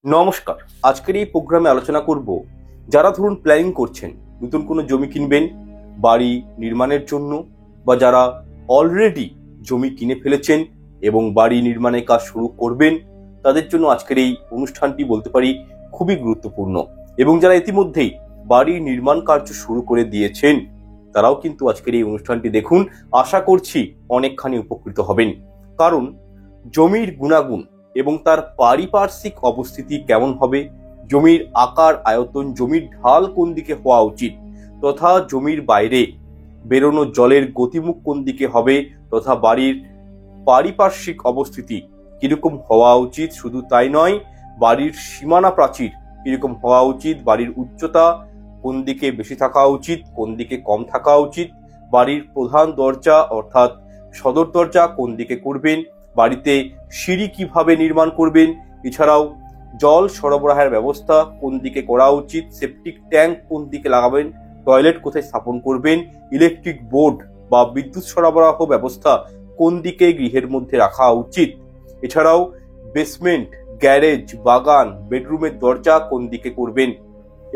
নমস্কার। আজকের এই প্রোগ্রামে আলোচনা করব যারা ধরুন প্ল্যানিং করছেন নতুন কোনো জমি কিনবেন বাড়ি নির্মাণের জন্য, বা যারা অলরেডি জমি কিনে ফেলেছেন এবং বাড়ি নির্মাণের কাজ শুরু করবেন, তাদের জন্য আজকের এই অনুষ্ঠানটি বলতে পারি খুবই গুরুত্বপূর্ণ। এবং যারা ইতিমধ্যেই বাড়ি নির্মাণ কার্য শুরু করে দিয়েছেন, তারাও কিন্তু আজকের এই অনুষ্ঠানটি দেখুন। আশা করছি অনেকখানি উপকৃত হবেন। কারণ জমির গুণাগুণ এবং তার পারিপার্শ্বিক অবস্থিতি কেমন হবে, জমির আকার আয়তন, জমির ঢাল কোন দিকে হওয়া উচিত, তথা জমির বাইরে বেরোনো জলের গতিমুখ কোন দিকে হবে, তথা বাড়ির পারিপার্শ্বিক অবস্থিতি কিরকম হওয়া উচিত, শুধু তাই নয়, বাড়ির সীমানা প্রাচীর কিরকম হওয়া উচিত, বাড়ির উচ্চতা কোন দিকে বেশি থাকা উচিত, কোন দিকে কম থাকা উচিত, বাড়ির প্রধান দরজা অর্থাৎ সদর দরজা কোন দিকে করবেন, বাড়িতে সিঁড়ি কিভাবে নির্মাণ করবেন, এছাড়াও জল সরবরাহের ব্যবস্থা কোন দিকে করা উচিত, সেপটিক ট্যাঙ্ক কোন দিকে লাগাবেন, টয়লেট কোথায় স্থাপন করবেন, ইলেকট্রিক বোর্ড বা বিদ্যুৎ সরবরাহ ব্যবস্থা কোন দিকে গৃহের মধ্যে রাখা উচিত, এছাড়াও বেসমেন্ট, গ্যারেজ, বাগান, বেডরুমের দরজা কোন দিকে করবেন,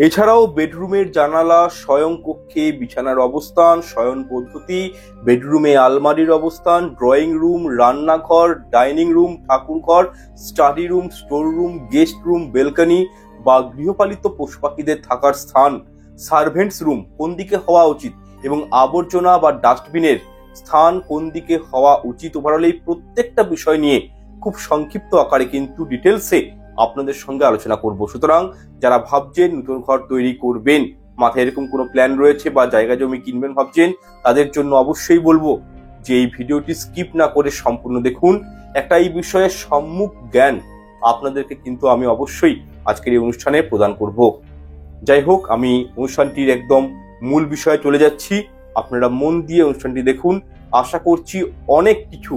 এছাড়াও বেডরুমের জানালা, শয়নকক্ষে বিছানার অবস্থান, শয়ন পদ্ধতি, বেডরুমে আলমারির অবস্থান, ড্রয়িং রুম, রান্নাঘর, ডাইনিং রুম, ঠাকুরঘর, study room, store room, guest room, balcony বা গৃহপালিত পশু পাখিদের থাকার স্থান, সার্ভেন্টস রুম কোন দিকে হওয়া উচিত এবং আবর্জনা বা ডাস্টবিনের স্থান কোন দিকে হওয়া উচিত। ওভারঅল এই প্রত্যেকটা বিষয় নিয়ে খুব সংক্ষিপ্ত আকারে কিন্তু ডিটেলসে আপনাদের সঙ্গে আলোচনা করব। সুতরাং যারা ভাবছেন নতুন ঘর তৈরি করবেন, মাথায় এরকম কোনো প্ল্যান রয়েছে বা জায়গা জমি কিনবেন ভাবছেন, তাদের জন্য অবশ্যই বলবো যে এই ভিডিওটি স্কিপ না করে সম্পূর্ণ দেখুন। একটা এই বিষয়ে সম্মুখ জ্ঞান আপনাদেরকে কিন্তু আমি অবশ্যই আজকের এই অনুষ্ঠানে প্রদান করব। যাই হোক, আমি অনুষ্ঠানটির একদম মূল বিষয়ে চলে যাচ্ছি। আপনারা মন দিয়ে অনুষ্ঠানটি দেখুন। আশা করছি অনেক কিছু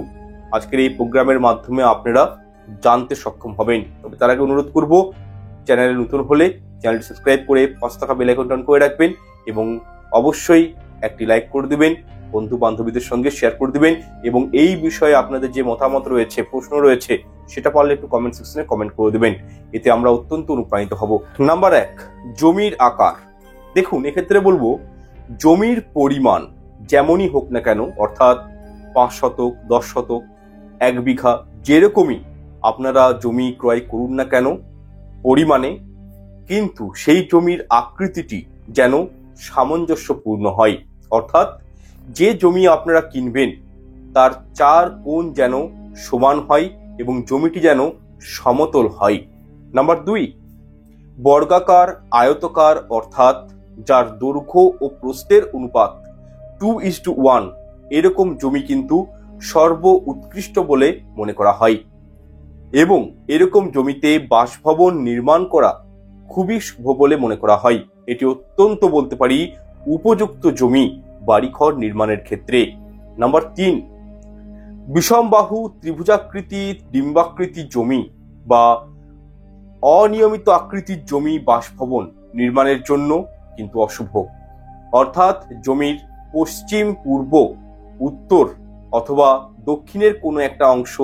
আজকের এই প্রোগ্রামের মাধ্যমে আপনারা জানতে সক্ষম হবেন। তবে তার আগে অনুরোধ করব, চ্যানেলে নতুন হলে চ্যানেলটি সাবস্ক্রাইব করে পাশে থাকা বেল আইকনটি অন করে রাখবেন এবং অবশ্যই একটি লাইক করে দিবেন, বন্ধু বান্ধবীদের সঙ্গে শেয়ার করে দিবেন এবং এই বিষয়ে আপনাদের যে মতামত রয়েছে, প্রশ্ন রয়েছে, সেটা পারলে একটু কমেন্ট সেকশনে কমেন্ট করে দিবেন। এতে আমরা অত্যন্ত অনুপ্রাণিত হব। নাম্বার 1, জমির আকার। দেখুন, এক্ষেত্রে বলবো জমির পরিমাণ যেমনই হোক না কেন, অর্থাৎ 5 শতক, 10 শতক, 1 বিঘা, যেরকমই আপনারা জমি ক্রয় করুন না কেন পরিমাণে, কিন্তু সেই জমির আকৃতিটি যেন সামঞ্জস্যপূর্ণ হয়। অর্থাৎ যে জমি আপনারা কিনবেন তার 4 কোণ যেন সমান হয় এবং জমিটি যেন সমতল হয়। নাম্বার 2, বর্গাকার, আয়তকার, অর্থাৎ যার দৈর্ঘ্য ও প্রস্থের অনুপাত 2:1, এরকম জমি কিন্তু সর্ব উৎকৃষ্ট বলে মনে করা হয় এবং এরকম জমিতে বাসভবন নির্মাণ করা খুবই শুভ বলে মনে করা হয়। এটি অত্যন্ত বলতে পারি উপযুক্ত জমি বাড়িঘর নির্মাণের ক্ষেত্রে। নাম্বার 3, বিষমবাহু, ত্রিভুজাকৃতি, ডিম্বাকৃতি জমি বা অনিয়মিত আকৃতির জমি বাসভবন নির্মাণের জন্য কিন্তু অশুভ। অর্থাৎ জমির পশ্চিম, পূর্ব, উত্তর অথবা দক্ষিণের কোনো একটা অংশ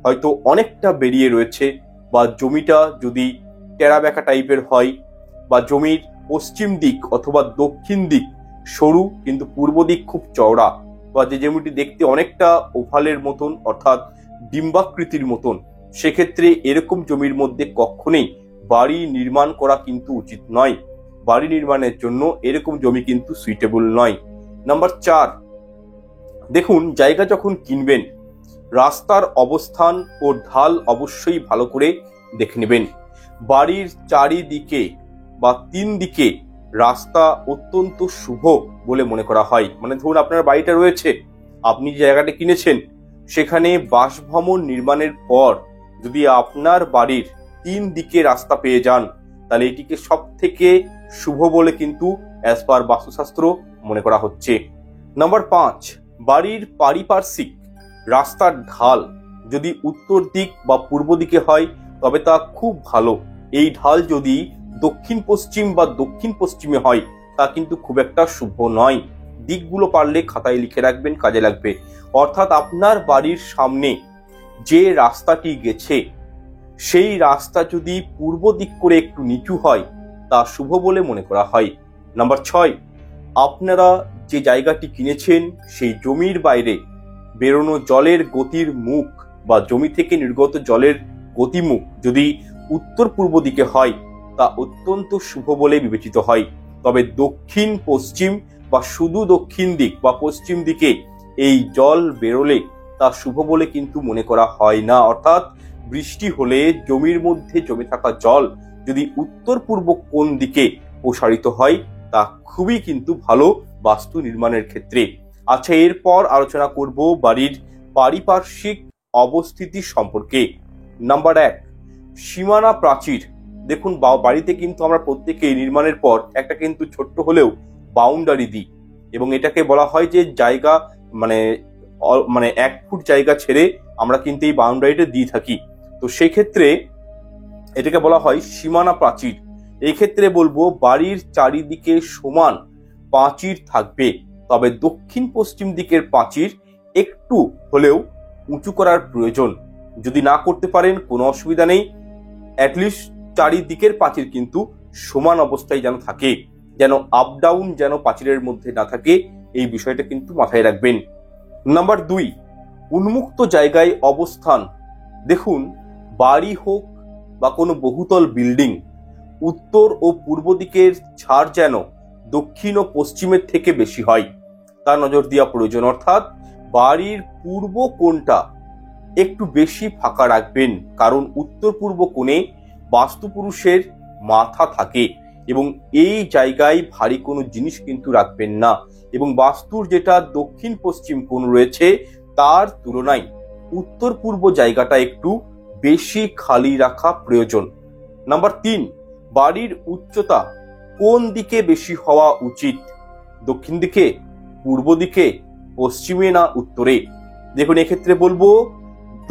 হয়তো অনেকটা বেরিয়ে রয়েছে, বা জমিটা যদি টেরাবেঁকা টাইপের হয়, বা জমির পশ্চিম দিক অথবা দক্ষিণ দিক সরু কিন্তু পূর্ব দিক খুব চওড়া, বা যে জমিটি দেখতে অনেকটা ওভালের মতন অর্থাৎ ডিম্বাকৃতির মতন, সেক্ষেত্রে এরকম জমির মধ্যে কখনোই বাড়ি নির্মাণ করা কিন্তু উচিত নয়। বাড়ি নির্মাণের জন্য এরকম জমি কিন্তু সুইটেবল নয়। নাম্বার 4, দেখুন জায়গা যখন কিনবেন রাস্তার অবস্থান ও ঢাল অবশ্যই ভালো করে দেখে নেবেন। বাড়ির চারিদিকে বা 3 দিকে রাস্তা অত্যন্ত শুভ বলে মনে করা হয়। মানে ধরুন আপনার বাড়িটা রয়েছে, আপনি যে জায়গাটা কিনেছেন সেখানে বাসভবন নির্মাণের পর যদি আপনার বাড়ির 3 দিকে রাস্তা পেয়ে যান, তাহলে এটিকে সব থেকে শুভ বলে কিন্তু অ্যাজ পার বাস্তুশাস্ত্র মনে করা হচ্ছে। নাম্বার 5, বাড়ির পারিপার্শ্বিক রাস্তার ঢাল যদি উত্তর দিক বা পূর্ব দিকে হয় তবে তা খুব ভালো। এই ঢাল যদি দক্ষিণ পশ্চিম বা দক্ষিণ পশ্চিমে হয় তা কিন্তু খুব একটা শুভ নয়। দিকগুলো পারলে খাতায় লিখে রাখবেন, কাজে লাগবে। অর্থাৎ আপনার বাড়ির সামনে যে রাস্তাটি গেছে সেই রাস্তা যদি পূর্ব দিক করে একটু নিচু হয় তা শুভ বলে মনে করা হয়। নাম্বার 6, আপনারা যে জায়গাটি কিনেছেন সেই জমির বাইরে বেরোনো জলের গতির মুখ বা জমি থেকে নির্গত জলের গতিমুখ যদি উত্তর পূর্ব দিকে হয় তা অত্যন্ত শুভ বলে বিবেচিত হয়। তবে দক্ষিণ পশ্চিম বা শুধু দক্ষিণ দিক বা পশ্চিম দিকে এই জল বেরোলে তা শুভ বলে কিন্তু মনে করা হয় না। অর্থাৎ বৃষ্টি হলে জমির মধ্যে জমে থাকা জল যদি উত্তর পূর্ব কোণ দিকে প্রসারিত হয় তা খুবই কিন্তু ভালো বাস্তু নির্মাণের ক্ষেত্রে। আচ্ছা, এরপর আলোচনা করব বাড়ির পারিপার্শ্বিক অবস্থিতি সম্পর্কে। নাম্বার 1, সীমানা প্রাচীর। দেখুন, বাড়িতে কিন্তু আমরা প্রত্যেকেই নির্মাণের পর একটা কিন্তু ছোট্ট হলেও বাউন্ডারি দিই এবং এটাকে বলা হয় যে জায়গা মানে 1 ফুট জায়গা ছেড়ে আমরা কিন্তু এই বাউন্ডারিটা দিয়ে থাকি। তো সেই ক্ষেত্রে এটাকে বলা হয় সীমানা প্রাচীর। এই ক্ষেত্রে বলবো বাড়ির চারিদিকে সমান প্রাচীর থাকবে, তবে দক্ষিণ পশ্চিম দিকের প্রাচীর একটু হলেও উঁচু করার প্রয়োজন। যদি না করতে পারেন কোনো অসুবিধা নেই, অ্যাটলিস্ট চারিদিকের প্রাচীর কিন্তু সমান অবস্থায় যেন থাকে, যেন আপ ডাউন যেন প্রাচীরের মধ্যে না থাকে, এই বিষয়টা কিন্তু মাথায় রাখবেন। নাম্বার 2, উন্মুক্ত জায়গায় অবস্থান। দেখুন, বাড়ি হোক বা কোনো বহুতল বিল্ডিং, উত্তর ও পূর্ব দিকের ছাড় যেন দক্ষিণ ও পশ্চিমের থেকে বেশি হয় তা নজর দেওয়া প্রয়োজন। অর্থাৎ বাড়ির পূর্ব কোণটা একটু বেশি ফাঁকা রাখবেন, কারণ উত্তর পূর্ব কোণে বাস্তুপুরুষের মাথা থাকে এবং এই জায়গায় ভারী কোনো জিনিস কিন্তু রাখবেন না। এবং বাস্তুর যেটা দক্ষিণ পশ্চিম কোণ রয়েছে তার তুলনায় উত্তর পূর্ব জায়গাটা একটু বেশি খালি রাখা প্রয়োজন। নাম্বার 3, বাড়ির উচ্চতা কোন দিকে বেশি হওয়া উচিত? দক্ষিণ দিকে, পূর্ব দিকে, পশ্চিমে না উত্তরে? দেখুন, এক্ষেত্রে বলবো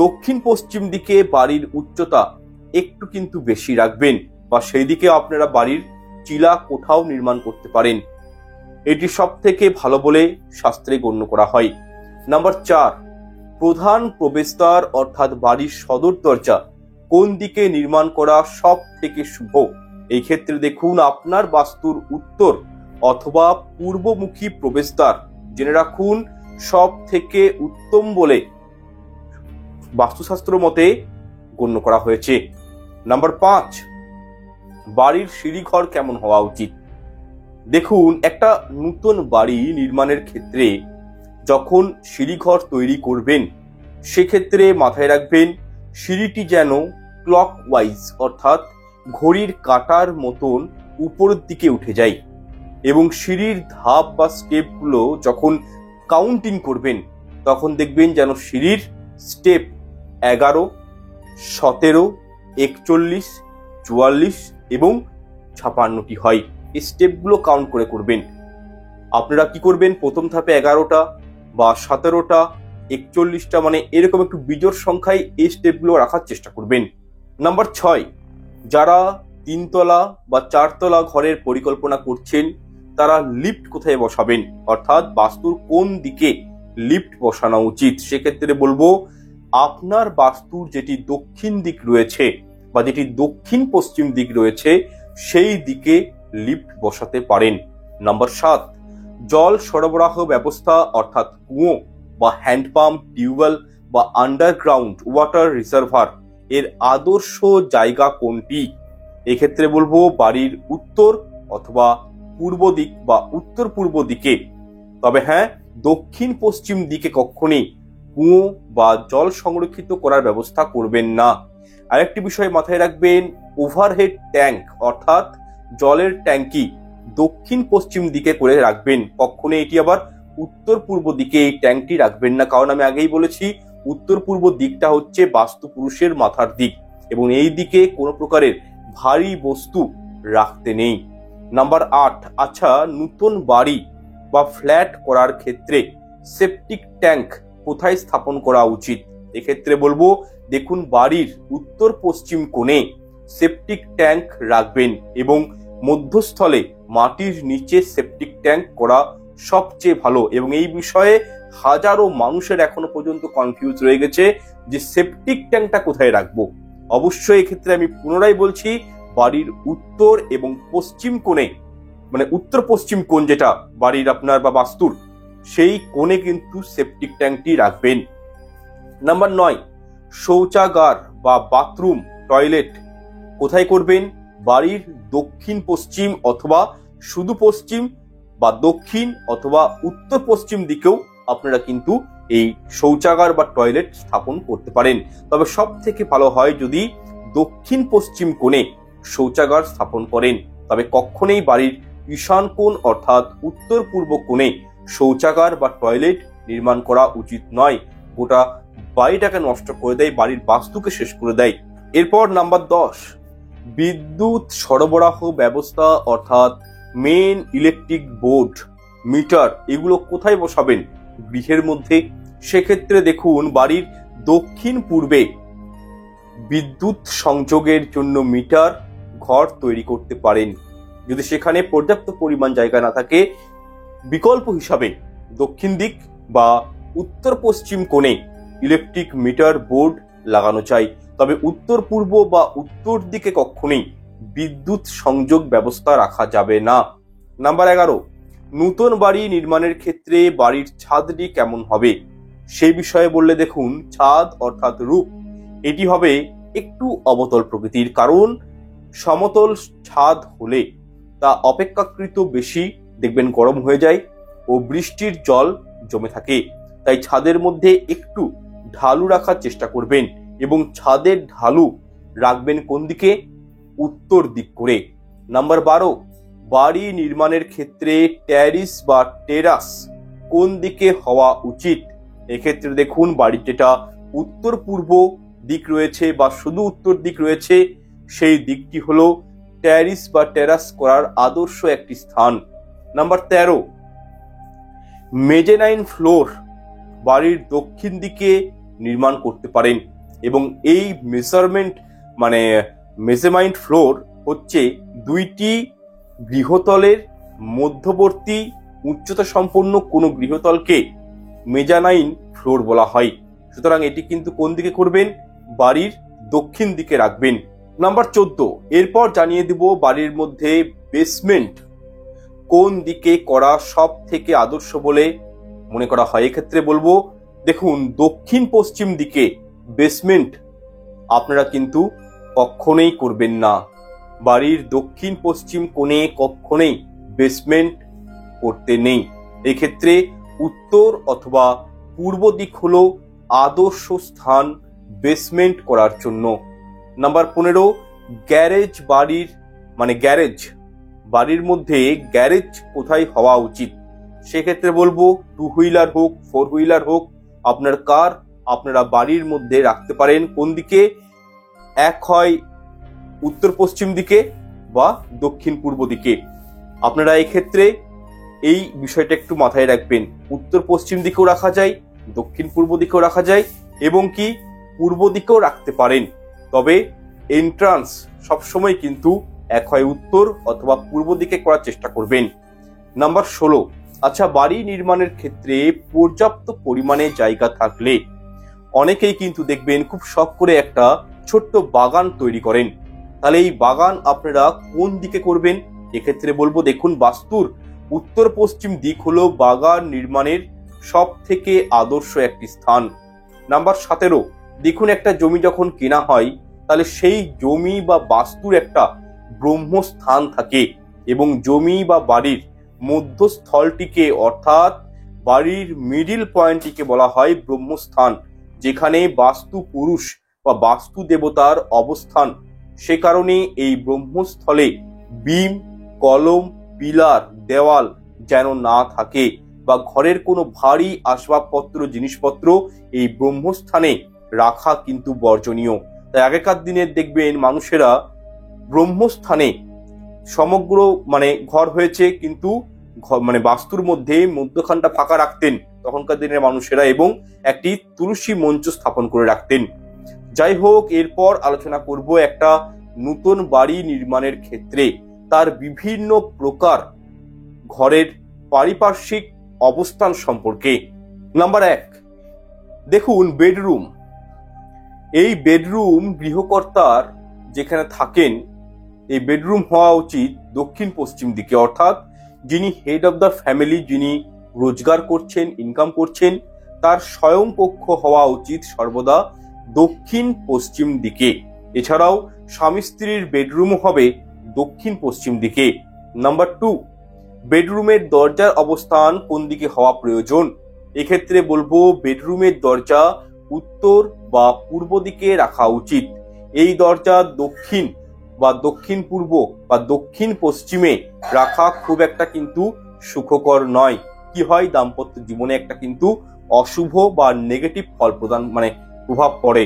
দক্ষিণ পশ্চিম দিকে বাড়ির উচ্চতা একটু কিন্তু বেশি রাখবেন বা সেই দিকে আপনারা বাড়ির চিলা কোঠাও নির্মাণ করতে পারেন। এটি সব থেকে ভালো বলে শাস্ত্রে গণ্য করা হয়। নাম্বার 4, প্রধান প্রবেশদ্বার অর্থাৎ বাড়ির সদর দরজা কোন দিকে নির্মাণ করা সব থেকে শুভ? এই ক্ষেত্রে দেখুন, আপনার বাস্তুর উত্তর অথবা পূর্বমুখী প্রবেশদ্বার জেনে রাখুন সব থেকে উত্তম বলে বাস্তুশাস্ত্র মতে গণ্য করা হয়েছে। নাম্বার 5, বাড়ির সিঁড়িঘর কেমন হওয়া উচিত? দেখুন, একটা নতুন বাড়ি নির্মাণের ক্ষেত্রে যখন সিঁড়িঘর তৈরি করবেন সেক্ষেত্রে মাথায় রাখবেন সিঁড়িটি যেন ক্লকওয়াইজ অর্থাৎ ঘড়ির কাঁটার মতন উপরের দিকে উঠে যায় এবং সিঁড়ির ধাপ বা স্টেপগুলো যখন কাউন্টিং করবেন তখন দেখবেন যেন সিঁড়ির স্টেপ 11, 17, 41, 44 এবং 56টি হয়। এই স্টেপগুলো কাউন্ট করে করবেন। আপনারা কি করবেন, প্রথম ধাপে 11টা বা 17টা, 41টা, মানে এরকম একটু বিজোড় সংখ্যায় এই স্টেপগুলো রাখার চেষ্টা করবেন। নাম্বার 6, যারা 3 তলা বা 4 তলা ঘরের পরিকল্পনা করছেন তারা লিফট কোথায় বসাবেন, অর্থাৎ বাস্তুর কোন দিকে লিফট বসানো উচিত? সেক্ষেত্রে বলবো আপনার বাস্তুর যেটি দক্ষিণ দিক রয়েছে বা যেটি দক্ষিণ পশ্চিম দিক রয়েছে সেই দিকে লিফট বসাতে পারেন। নাম্বার 7, জল সরবরাহ ব্যবস্থা অর্থাৎ কুয়ো বা হ্যান্ডপাম্প, টিউবওয়েল বা আন্ডারগ্রাউন্ড ওয়াটার রিজার্ভার এর আদর্শ জায়গা কোনটি? এক্ষেত্রে বলবো বাড়ির উত্তর অথবা পূর্ব দিক বা উত্তর পূর্ব দিকে। তবে হ্যাঁ, দক্ষিণ পশ্চিম দিকে কখনই কুয়ো বা জল সংরক্ষিত করার ব্যবস্থা করবেন না। আরেকটি বিষয় মাথায় রাখবেন, ওভারহেড ট্যাঙ্ক অর্থাৎ জলের ট্যাঙ্কি দক্ষিণ পশ্চিম দিকে করে রাখবেন। কখনো এটি আবার উত্তর পূর্ব দিকে এই ট্যাঙ্কটি রাখবেন না, কারণ আমি আগেই বলেছি উত্তর পূর্ব দিকটা হচ্ছে বাস্তু পুরুষের মাথার দিক এবং এই দিকে কোনো প্রকারের ভারী বস্তু রাখতে নেই। নাম্বার 8, আচ্ছা, নতুন বাড়ি বা ফ্ল্যাট করার ক্ষেত্রে সেপটিক ট্যাঙ্ক কোথায় স্থাপন করা উচিত? এক্ষেত্রে বলবো দেখুন, বাড়ির উত্তর পশ্চিম কোণে সেপটিক ট্যাঙ্ক রাখবেন এবং মধ্যস্থলে মাটির নিচে সেপটিক ট্যাঙ্ক করা সবচেয়ে ভালো। এবং এই বিষয়ে হাজারো মানুষের এখনো পর্যন্ত কনফিউজ রয়ে গেছে যে সেপটিক ট্যাঙ্কটা কোথায় রাখবো। অবশ্যই এক্ষেত্রে আমি পুনরায় বলছি, বাড়ির উত্তর এবং পশ্চিম কোণে, মানে উত্তর পশ্চিম কোণ যেটা বাড়ির আপনার বা বাস্তুর, সেই কোণে কিন্তু সেপটিক ট্যাঙ্কটি রাখবেন। নাম্বার 9, শৌচাগার বা বাথরুম টয়লেট কোথায় করবেন? বাড়ির দক্ষিণ পশ্চিম অথবা শুধু পশ্চিম বা দক্ষিণ অথবা উত্তর পশ্চিম দিকেও আপনারা কিন্তু এই শৌচাগার বা টয়লেট স্থাপন করতে পারেন। তবে সব থেকে ভালো হয় যদি দক্ষিণ পশ্চিম কোণে শৌচাগার স্থাপন করেন। তবে কখনোই বাড়ির ঈশান কোণ অর্থাৎ উত্তর পূর্ব কোণে শৌচাগার বা টয়লেট নির্মাণ করা উচিত নয়। গোটা বাড়িটাকে নষ্ট করে দেয়, বাড়ির বাস্তুকে শেষ করে দেয়। এরপর নাম্বার 10, বিদ্যুৎ সরবরাহ ব্যবস্থা অর্থাৎ মেন ইলেকট্রিক বোর্ড, মিটার, এগুলো কোথায় বসাবেন? গৃহের মধ্যে। সেক্ষেত্রে দেখুন বাড়ির দক্ষিণ পূর্বে বিদ্যুৎ সংযোগের জন্য মিটার ঘর তৈরি করতে পারেন। যদি সেখানে পর্যাপ্ত পরিমাণ জায়গা না থাকে, বিকল্প হিসাবে দক্ষিণ দিক বা উত্তর পশ্চিম কোণে ইলেকট্রিক মিটার বোর্ড লাগানো চাই। তবে উত্তর পূর্ব বা উত্তর দিকে কখনোই বিদ্যুৎ সংযোগ ব্যবস্থা রাখা যাবে না। নাম্বার 11, নতুন বাড়ি নির্মাণের ক্ষেত্রে বাড়ির ছাদটি কেমন হবে সেই বিষয়ে বললে দেখুন, ছাদ অর্থাৎ রূপ এটি হবে একটু অবতল প্রকৃতির। কারণ সমতল ছাদ হলে তা অপেক্ষাকৃত বেশি দেখবেন গরম হয়ে যায় ও বৃষ্টির জল জমে থাকে। তাই ছাদের মধ্যে একটু ঢালু রাখার চেষ্টা করবেন এবং ছাদের ঢালু রাখবেন কোন দিকে? উত্তর দিক করে। নাম্বার 12, বাড়ি নির্মাণের ক্ষেত্রে ট্যারিস বা টেরাস কোন দিকে হওয়া উচিত? এক্ষেত্রে দেখুন বাড়ির যেটা উত্তর পূর্ব দিক রয়েছে বা শুধু উত্তর দিক রয়েছে, সেই দিকটি হলো ট্যারিস বা টেরাস করার আদর্শ একটি স্থান। নাম্বার 13, মেজেনাইন ফ্লোর বাড়ির দক্ষিণ দিকে নির্মাণ করতে পারেন এবং এই মেজারমেন্ট ফ্লোর হচ্ছে দুইটি গৃহতলের মধ্যবর্তী উচ্চতা সম্পন্ন কোনো গৃহতলকে মেজানাইন ফ্লোর বলা হয়। সুতরাং এটি কিন্তু কোন দিকে করবেন? বাড়ির দক্ষিণ দিকে রাখবেন। নাম্বার 14, এরপর জানিয়ে দেব বাড়ির মধ্যে বেসমেন্ট কোন দিকে করা সব থেকে আদর্শ বলে মনে করা হয়। এক্ষেত্রে বলবো দেখুন দক্ষিণ পশ্চিম দিকে বেসমেন্ট আপনারা কিন্তু কখনোই করবেন না। বাড়ির দক্ষিণ পশ্চিম কোণে কখনোই বেসমেন্ট করতে নেই। এক্ষেত্রে উত্তর অথবা পূর্ব দিক হলো আদর্শ স্থান বেসমেন্ট করার জন্য। নাম্বার 15, গ্যারেজ বাড়ির মধ্যে গ্যারেজ কোথায় হওয়া উচিত? সেক্ষেত্রে বলবো 2 হুইলার হোক 4 হুইলার হোক আপনার কার আপনারা বাড়ির মধ্যে রাখতে পারেন কোন দিকে? এক হয় উত্তর পশ্চিম দিকে বা দক্ষিণ পূর্ব দিকে। আপনারা এক্ষেত্রে এই বিষয়টা একটু মাথায় রাখবেন, উত্তর পশ্চিম দিকেও রাখা যায়, দক্ষিণ পূর্ব দিকেও রাখা যায় এবং কি পূর্ব দিকেও রাখতে পারেন। তবে এন্ট্রান্স সবসময় কিন্তু এক হয় উত্তর অথবা পূর্ব দিকে করার চেষ্টা করবেন। নাম্বার 16, আচ্ছা বাড়ি নির্মাণের ক্ষেত্রে পর্যাপ্ত পরিমাণে জায়গা থাকলে অনেকেই কিন্তু দেখবেন খুব শখ করে একটা ছোট্ট বাগান তৈরি করেন। তাহলে এই বাগান আপনারা কোন দিকে করবেন? এক্ষেত্রে বলবো দেখুন বাস্তুর উত্তর পশ্চিম দিক হলো বাগান নির্মাণের সব থেকে আদর্শ একটি স্থান। নাম্বার 17, দেখুন একটা জমি যখন কেনা হয় তাহলে সেই জমি বা বাস্তুর একটা ব্রহ্মস্থান থাকে এবং জমি বা বাড়ির মধ্যস্থলটিকে অর্থাৎ বাড়ির মিডিল পয়েন্টটিকে বলা হয় ব্রহ্মস্থান, যেখানে বাস্তু পুরুষ বা বাস্তু দেবতার অবস্থান। সে কারণে এই ব্রহ্মস্থলে বিম, কলম, পিলার, দেওয়াল যেন না থাকে বা ঘরের কোনো ভারী আসবাবপত্র জিনিসপত্র এই ব্রহ্মস্থানে রাখা কিন্তু বর্জনীয়। তাই আগেকার দিনের দেখবেন মানুষেরা ব্রহ্মস্থানে সমগ্র ঘর হয়েছে কিন্তু বাস্তুর মধ্যে মধ্যখানটা ফাঁকা রাখতেন তখনকার দিনের মানুষেরা এবং একটি তুলসী মঞ্চ স্থাপন করে রাখতেন। যাই হোক, এরপর আলোচনা করব একটা নতুন বাড়ি নির্মাণের ক্ষেত্রে তার বিভিন্ন প্রকার ঘরের পারিপার্শ্বিক অবস্থান সম্পর্কে। নাম্বার 1, দেখুন বেডরুম। এই বেডরুম গৃহকর্তার যেখানে থাকেন, এই বেডরুম হওয়া উচিত দক্ষিণ পশ্চিম দিকে, অর্থাৎ যিনি হেড অফ দ্য ফ্যামিলি, যিনি রোজগার করছেন, ইনকাম করছেন, তার স্বয়ং কক্ষ হওয়া উচিত সর্বদা দক্ষিণ পশ্চিম দিকে। এছাড়াও স্বামী স্ত্রীর বেডরুম হবে দক্ষিণ পশ্চিম দিকে। নাম্বার 2, বেডরুমের দরজার অবস্থান কোন দিকে হওয়া প্রয়োজন? এক্ষেত্রে বলবো বেডরুমের দরজা উত্তর বা পূর্ব দিকে রাখা উচিত। এই দরজা দক্ষিণ বা দক্ষিণ পূর্ব বা দক্ষিণ পশ্চিমে রাখা খুব একটা কিন্তু সুখকর নয়। কি হয়, দাম্পত্য জীবনে একটা কিন্তু অশুভ বা নেগেটিভ ফল প্রভাব পড়ে।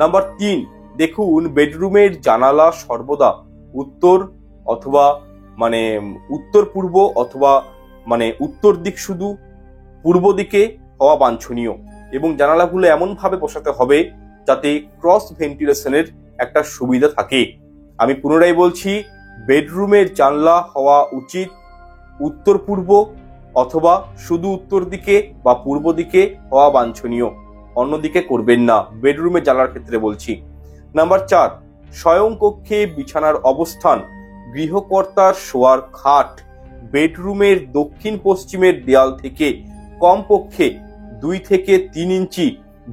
নাম্বার 3, দেখুন বেডরুমের জানালা সর্বদা উত্তর অথবা উত্তর পূর্ব অথবা উত্তর দিক শুধু পূর্ব দিকে হওয়া বাঞ্ছনীয়, এবং জানালাগুলো এমন ভাবে বসাতে হবে যাতে ক্রস ভেন্টিলেশনের একটা সুবিধা থাকে। আমি পুনরায় বলছি, বেডরুমের জানলা হওয়া উচিত উত্তর পূর্ব অথবা শুধু উত্তর দিকে বা পূর্ব দিকে হওয়া বাঞ্ছনীয়, অন্যদিকে করবেন না, বেডরুমের জানলার ক্ষেত্রে বলছি। নাম্বার 4, শয়নকক্ষে বিছানার অবস্থান। গৃহকর্তার শোয়ার খাট বেডরুমের দক্ষিণ পশ্চিমের দেয়াল থেকে কমপক্ষে 2 থেকে 3 ইঞ্চি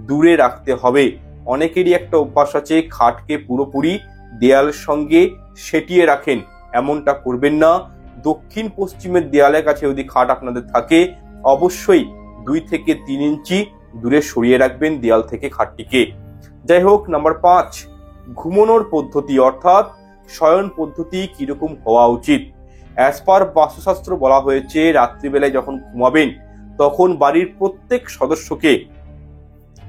দূরে রাখতে হবে। অনেকেরই একটা অভ্যাস আছে, খাটকে পুরোপুরি দেয়ালের সঙ্গে সেটিয়ে রাখেন, এমনটা করবেন না। দক্ষিণ পশ্চিমের দেয়ালের কাছে যদি খাট আপনাদের থাকে, অবশ্যই 2 থেকে 3 ইঞ্চি দূরে সরিয়ে রাখবেন দেয়াল থেকে খাটটিকে। যাই হোক, নাম্বার 5, ঘুমানোর পদ্ধতি অর্থাৎ শয়ন পদ্ধতি কিরকম হওয়া উচিত? অ্যাজ পার বাস্তুশাস্ত্র বলা হয়েছে, রাত্রিবেলায় যখন ঘুমাবেন তখন বাড়ির প্রত্যেক সদস্যকে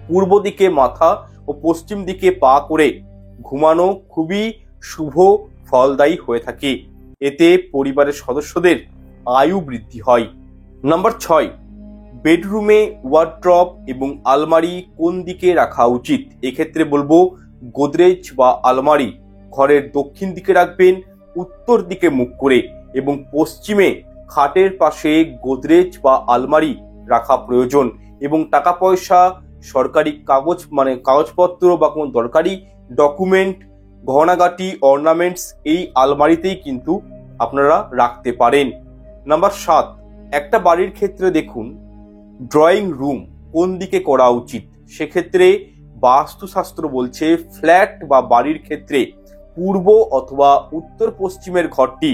পূর্ব দিকে মাথা ও পশ্চিম দিকে পা করে ঘুমানো খুবই শুভ ফলদায়ী হয়ে থাকে। এতে পরিবারের সদস্যদের আয়ু বৃদ্ধি হয়। নাম্বার 6, বেডরুমে ওয়ার্ড্রপ এবং আলমারি কোন দিকে রাখা উচিত? এক্ষেত্রে বলবো গোদরেজ বা আলমারি ঘরের দক্ষিণ দিকে রাখবেন উত্তর দিকে মুখ করে, এবং পশ্চিমে খাটের পাশে গোদরেজ বা আলমারি রাখা প্রয়োজন। এবং টাকা পয়সা, সরকারি কাগজপত্র বা কোনো দরকারি ডকুমেন্ট, গহনাগাটি, অর্নামেন্টস এই আলমারিতেই কিন্তু আপনারা রাখতে পারেন। নাম্বার 7, একটা বাড়ির ক্ষেত্রে দেখুন ড্রয়িং রুম কোন দিকে করা উচিত? সেক্ষেত্রে বাস্তুশাস্ত্র বলছে ফ্ল্যাট বা বাড়ির ক্ষেত্রে পূর্ব অথবা উত্তর পশ্চিমের ঘরটি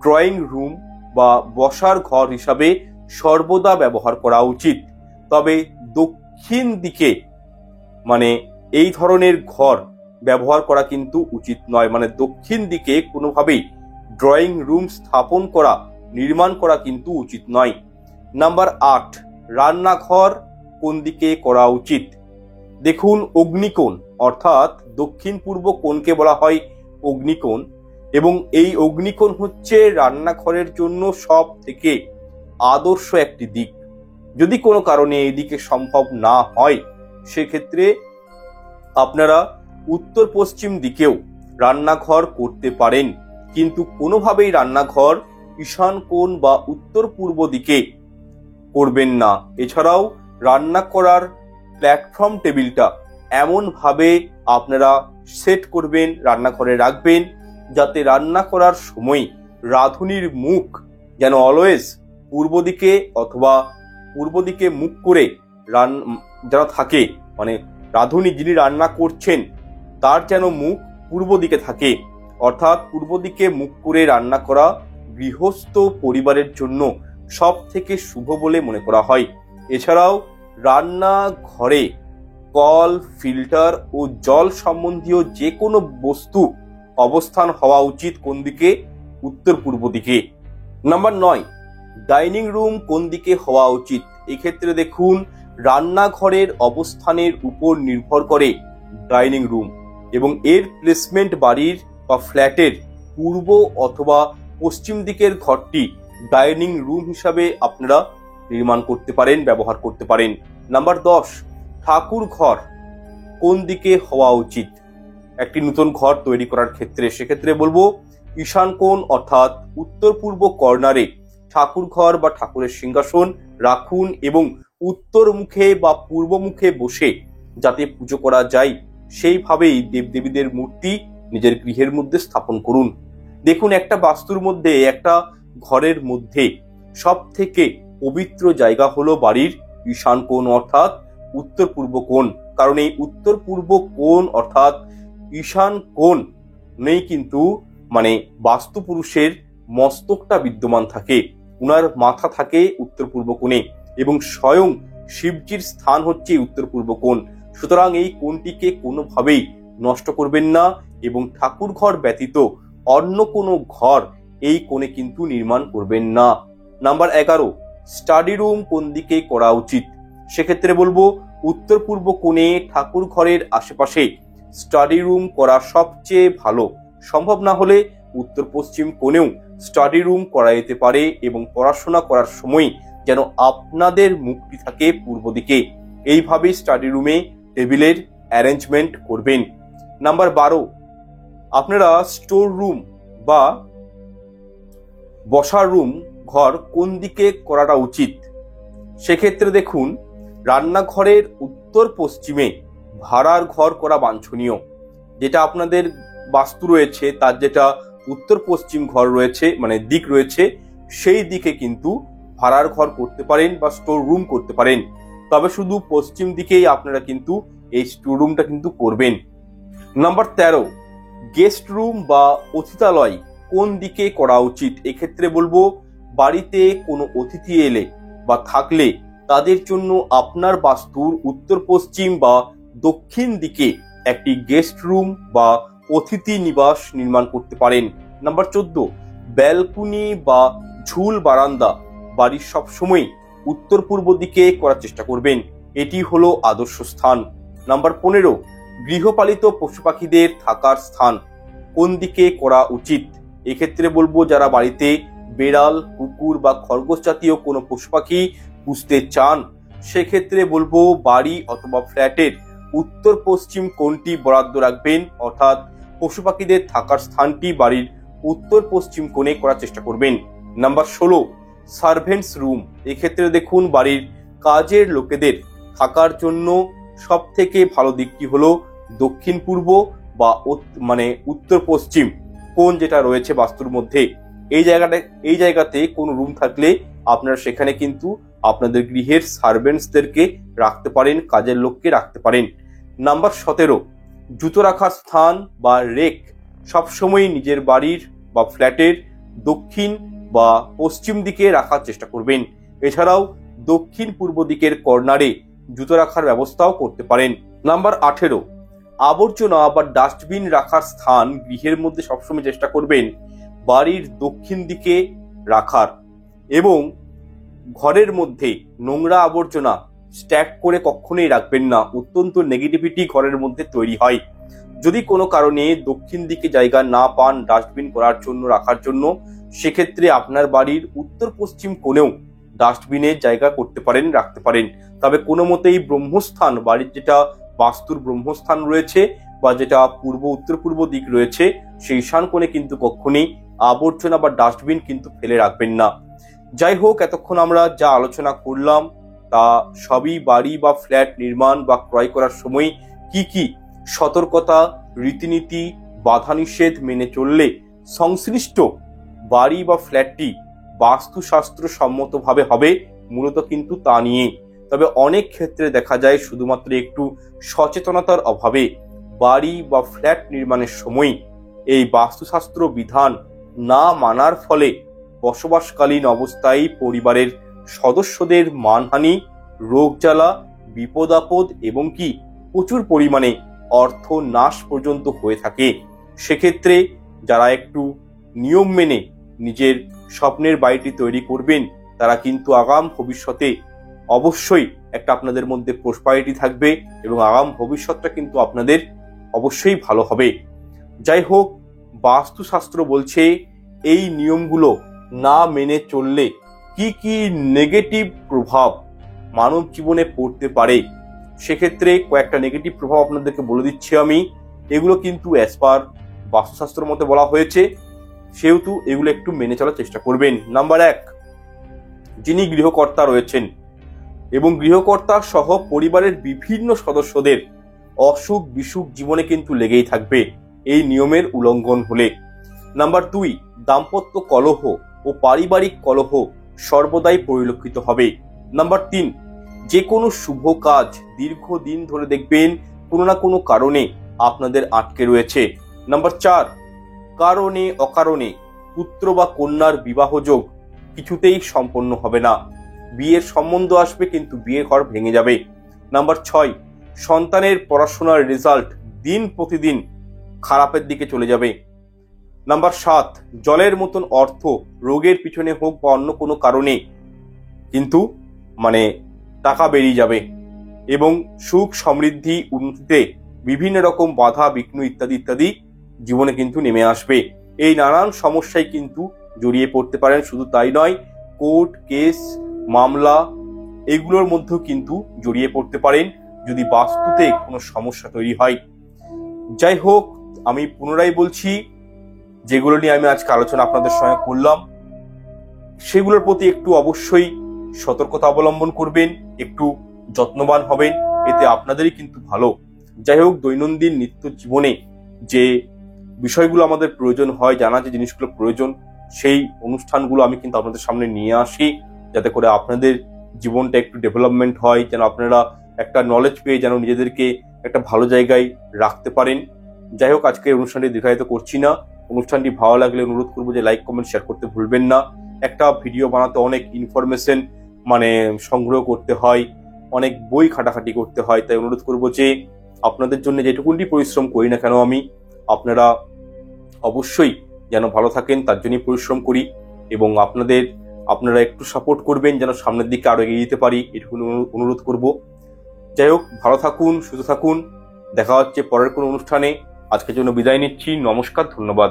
ড্রয়িং রুম বা বসার ঘর হিসাবে সর্বদা ব্যবহার করা উচিত। তবে দক্ষিণ দিকে এই ধরনের ঘর ব্যবহার করা কিন্তু উচিত নয়, দক্ষিণ দিকে কোনোভাবেই ড্রয়িং রুম নির্মাণ করা কিন্তু উচিত নয়। নাম্বার 8, রান্নাঘর কোন দিকে করা উচিত? দেখুন অগ্নিকোণ অর্থাৎ দক্ষিণ পূর্ব কোণকে বলা হয় অগ্নিকোণ, এবং এই অগ্নিকোণ হচ্ছে রান্নাঘরের জন্য সব থেকে আদর্শ একটি দিক। যদি কোনো কারণে এই দিকে সম্ভব না হয়, সেক্ষেত্রে আপনারা উত্তর পশ্চিম দিকেও রান্নাঘর করতে পারেন, কিন্তু কোনোভাবেই রান্নাঘর ঈশান কোণ বা উত্তর পূর্ব দিকে করবেন না। এছাড়াও রান্না করার প্ল্যাটফর্ম টেবিলটা এমন ভাবে আপনারা সেট করবেন, রান্নাঘরে রাখবেন, যাতে রান্না করার সময় রাঁধুনির মুখ যেন অলওয়েজ পূর্ব দিকে অথবা পূর্ব দিকে মুখ করে যেন থাকে, রাঁধুনি যিনি রান্না করছেন তার যেন মুখ পূর্ব দিকে থাকে। অর্থাৎ পূর্ব দিকে মুখ করে রান্না করা গৃহস্থ পরিবারের জন্য সব থেকে শুভ বলে মনে করা হয়। এছাড়াও রান্নাঘরে কল, ফিল্টার ও জল সম্বন্ধীয় যে কোনো বস্তু অবস্থান হওয়া উচিত কোন দিকে? উত্তর পূর্ব দিকে। নাম্বার 9, ডাইনিং রুম কোন দিকে হওয়া উচিত? এক্ষেত্রে দেখুন রান্নাঘরের অবস্থানের উপর নির্ভর করে ডাইনিং রুম, এবং এর প্লেসমেন্ট বাড়ির বা ফ্ল্যাটের পূর্ব অথবা পশ্চিম দিকের ঘরটি ডাইনিং রুম হিসাবে আপনারা নির্মাণ করতে পারেন, ব্যবহার করতে পারেন। নাম্বার 10, ঠাকুর ঘর কোন দিকে হওয়া উচিত একটি নতুন ঘর তৈরি করার ক্ষেত্রে? সেক্ষেত্রে বলবো ঈশান কোণ অর্থাৎ উত্তর পূর্ব কর্নারে ঠাকুর ঘর বা ঠাকুরের সিংহাসন রাখুন, এবং উত্তর মুখে বা পূর্ব মুখে বসে যাতে পুজো করা যায় সেইভাবেই দেবদেবীদের মূর্তি নিজের গৃহের মধ্যে স্থাপন করুন। দেখুন, একটা বাস্তুর মধ্যে, একটা ঘরের মধ্যে সব থেকে পবিত্র জায়গা হলো বাড়ির ঈশান কোণ অর্থাৎ উত্তর পূর্ব কোণ। কারণ এই উত্তর পূর্ব কোণ অর্থাৎ ঈশান কোণ নেই কিন্তু বাস্তু পুরুষের মস্তকটা বিদ্যমান থাকে, উনার মাথা থাকে উত্তর পূর্ব কোণে এবং স্বয়ং শিবজির স্থান হচ্ছে উত্তর পূর্ব কোণ। সুতরাং এই কোণটিকে কোনোভাবেই নষ্ট করবেন না এবং ঠাকুর ঘর ব্যতীত অন্য কোনো ঘর এই কোণে কিন্তু নির্মাণ করবেন না। নাম্বার 11, স্টাডি রুম কোন দিকে করা উচিত? সেক্ষেত্রে বলবো উত্তর পূর্ব কোণে ঠাকুর ঘরের আশেপাশে স্টাডি রুম করা সবচেয়ে ভালো। সম্ভব না হলে উত্তর পশ্চিম কোণেও স্টাডি রুম করা যেতে পারে এবং পড়াশোনা করার সময় যেন আপনাদের মুখটি থাকে পূর্ব দিকে। এইভাবে স্টাডি রুমে টেবিলের অ্যারেঞ্জমেন্ট করবেন। নাম্বার 12, আপনারা স্টোর রুম বা বসার রুম ঘর কোন দিকে করাটা উচিত? সেক্ষেত্রে দেখুন, রান্নাঘরের উত্তর পশ্চিমে ভাড়ার ঘর করা বাঞ্ছনীয়। যেটা আপনাদের বাস্তু রয়েছে তার যেটা উত্তর পশ্চিম ঘর রয়েছে দিক রয়েছে, সেই দিকে কিন্তু ভাড়ার ঘর করতে পারেন বা স্টোর রুম করতে পারেন। তবে শুধু পশ্চিম দিকেই আপনারা কিন্তু এই স্টোর রুমটা কিন্তু করবেন। নাম্বার 13, গেস্ট রুম বা অতিথিয়ালয় কোন দিকে করা উচিত? এক্ষেত্রে বলবো বাড়িতে কোনো অতিথি এলে বা থাকলে তাদের জন্য আপনার বাস্তুর উত্তর পশ্চিম বা দক্ষিণ দিকে একটি গেস্ট রুম বা অতিথি নিবাস নির্মাণ করতে পারেন। নাম্বার 14, ব্যালকনি বা ঝুল বারান্দা বাড়ির সবসময় উত্তর পূর্ব দিকে করার চেষ্টা করবেন, এটি হলো আদর্শ স্থান। নাম্বার 15, গৃহপালিত পশু পাখিদের থাকার স্থান কোন দিকে করা উচিত? এক্ষেত্রে বলবো যারা বাড়িতে বেড়াল, কুকুর বা খরগোশ জাতীয় কোনো পশু পাখি পুষতে চান, সেক্ষেত্রে বলবো বাড়ি অথবা ফ্ল্যাটের উত্তর পশ্চিম কোণটি বরাদ্দ রাখবেন, অর্থাৎ পশু পাখিদের থাকার স্থানটি বাড়ির উত্তর পশ্চিম কোণে করার চেষ্টা করবেন। Number 16, servants room. এক্ষেত্রে দেখুন বাড়ির কাজের লোকেদের থাকার জন্য সব থেকে ভালো দিকটি হলো দক্ষিণ পূর্ব বা উত্তর পশ্চিম কোণ যেটা রয়েছে বাস্তুর মধ্যে। এই জায়গাতে কোনো রুম থাকলে আপনারা সেখানে কিন্তু আপনাদের গৃহের সার্ভেন্টসদেরকে রাখতে পারেন, কাজের লোককে রাখতে পারেন। নাম্বার 17, জুতো রাখার স্থান বা রেক সবসময় নিজের বাড়ির বা ফ্ল্যাটের দক্ষিণ বা পশ্চিম দিকে রাখার চেষ্টা করবেন। এছাড়াও দক্ষিণ পূর্ব দিকের কর্নারে জুতো রাখার ব্যবস্থাও করতে পারেন। নাম্বার 18, আবর্জনা বা ডাস্টবিন রাখার স্থান গৃহের মধ্যে সবসময় চেষ্টা করবেন বাড়ির দক্ষিণ দিকে রাখার এবং ঘরের মধ্যে নোংরা আবর্জনা স্ট্যাক করে কখনোই রাখবেন না, অত্যন্ত নেগেটিভিটি ঘরের মধ্যে তৈরি হয়। যদি কোনো কারণে দক্ষিণ দিকে জায়গা না পান ডাস্টবিন করার জন্য, রাখার জন্য, সেক্ষেত্রে আপনার বাড়ির উত্তর পশ্চিম কোণেও ডাস্টবিনের জায়গা করতে পারেন, রাখতে পারেন। তবে কোনো মতেই ব্রহ্মস্থান, বাড়ির যেটা বাস্তুর ব্রহ্মস্থান রয়েছে বা যেটা পূর্ব উত্তর পূর্ব দিক রয়েছে, সেই ঈশান কোণে কিন্তু কখনোই আবর্জনা বা ডাস্টবিন কিন্তু ফেলে রাখবেন না। যাই হোক, এতক্ষণ আমরা যা আলোচনা করলাম তা সবই বাড়ি বা ফ্ল্যাট নির্মাণ বা ক্রয় করার সময় কি কি সতর্কতা, রীতিনীতি, বাধা নিষেধ মেনে চললে সংশ্লিষ্ট বাড়ি বা ফ্ল্যাটটি বাস্তুশাস্ত্র সম্মতভাবে হবে, মূলত কিন্তু তা নিয়ে। তবে অনেক ক্ষেত্রে দেখা যায় শুধুমাত্র একটু সচেতনতার অভাবে বাড়ি বা ফ্ল্যাট নির্মাণের সময় এই বাস্তুশাস্ত্র বিধান না মানার ফলে বসবাসকালীন অবস্থায় পরিবারের সদস্যদের মানহানি, রোগ জ্বালা, বিপদ আপদ এবং কি প্রচুর পরিমাণে অর্থ নাশ পর্যন্ত হয়ে থাকে। সেক্ষেত্রে যারা একটু নিয়ম মেনে নিজের স্বপ্নের বাড়িটি তৈরি করবেন, তারা কিন্তু আগাম ভবিষ্যতে অবশ্যই একটা আপনাদের মধ্যে প্রসপারিটি থাকবে এবং আগাম ভবিষ্যৎটা কিন্তু আপনাদের অবশ্যই ভালো হবে। যাই হোক, বাস্তুশাস্ত্র বলছে এই নিয়মগুলো না মেনে চললে কি কি নেগেটিভ প্রভাব মানব জীবনে পড়তে পারে। সেক্ষেত্রে কয়েকটা নেগেটিভ প্রভাব আপনাদেরকে বলে দিচ্ছি আমি। এগুলো কিন্তু অ্যাজ পার বাস্তুশাস্ত্রের মধ্যে বলা হয়েছে, সেহেতু এগুলো একটু মেনে চলার চেষ্টা করবেন। নাম্বার 1, যিনি গৃহকর্তা রয়েছেন এবং গৃহকর্তা সহ পরিবারের বিভিন্ন সদস্যদের অসুখ বিসুখ জীবনে কিন্তু লেগেই থাকবে এই নিয়মের উল্লঙ্ঘন হলে। নাম্বার 2, দাম্পত্য কলহ ও পারিবারিক কলহ সর্বদাই পরিলক্ষিত হবে। নাম্বার 3, যে কোনো শুভ কাজ দীর্ঘদিন ধরে দেখবেন কোনো না কোনো কারণে আপনাদের আটকে রয়েছে। নাম্বার 4, কারণে অকারণে পুত্র বা কন্যার বিবাহযোগ কিছুতেই সম্পন্ন হবে না। বিয়ের সম্বন্ধ আসবে কিন্তু বিয়ের ঘর ভেঙে যাবে। নাম্বার 6, সন্তানের পড়াশোনার রেজাল্ট দিন প্রতিদিন খারাপের দিকে চলে যাবে। নাম্বার 7, জলের মতন অর্থ রোগের পিছনে হোক বা অন্য কোনো কারণে কিন্তু টাকা বেরিয়ে যাবে এবং সুখ সমৃদ্ধি উন্নতিতে বিভিন্ন রকম বাধা বিঘ্ন ইত্যাদি ইত্যাদি জীবনে কিন্তু নেমে আসবে। এই নানান সমস্যায় কিন্তু জড়িয়ে পড়তে পারেন। শুধু তাই নয়, কোর্ট কেস মামলা এগুলোর মধ্যেও কিন্তু জড়িয়ে পড়তে পারেন যদি বাস্তুতে কোনো সমস্যা তৈরি হয়। যাই হোক, আমি পুনরায় বলছি, যেগুলো নিয়ে আমি আজকে আলোচনা আপনাদের সঙ্গে করলাম সেগুলোর প্রতি একটু অবশ্যই সতর্কতা অবলম্বন করবেন, একটু যত্নবান হবেন, এতে আপনাদেরই কিন্তু ভালো। যাই হোক, দৈনন্দিন নিত্য জীবনে যে বিষয়গুলো আমাদের প্রয়োজন হয়, জানা যে জিনিসগুলো প্রয়োজন, সেই অনুষ্ঠানগুলো আমি কিন্তু আপনাদের সামনে নিয়ে আসি যাতে করে আপনাদের জীবনটা একটু ডেভেলপমেন্ট হয়, যেন আপনারা একটা নলেজ পেয়ে যেন নিজেদেরকে একটা ভালো জায়গায় রাখতে পারেন। যাই হোক, আজকে অনুষ্ঠানটি দীর্ঘায়িত করছি না। অনুষ্ঠানটি ভালো লাগলে অনুরোধ করবো যে লাইক কমেন্ট শেয়ার করতে ভুলবেন না। একটা ভিডিও বানাতে অনেক ইনফরমেশন সংগ্রহ করতে হয়, অনেক বই খাটাখাটি করতে হয়, তাই অনুরোধ করবো যে আপনাদের জন্য যেটুকুনটি পরিশ্রম করি না কেন আমি, আপনারা অবশ্যই যেন ভালো থাকেন তার জন্যই পরিশ্রম করি এবং আপনারা একটু সাপোর্ট করবেন যেন সামনের দিকে আরো এগিয়ে যেতে পারি, এটুকু অনুরোধ করব। যাই হোক, ভালো থাকুন, সুস্থ থাকুন, দেখা হচ্ছে পরের কোনো অনুষ্ঠানে। আজকের জন্য বিদায় নিচ্ছি। নমস্কার, ধন্যবাদ।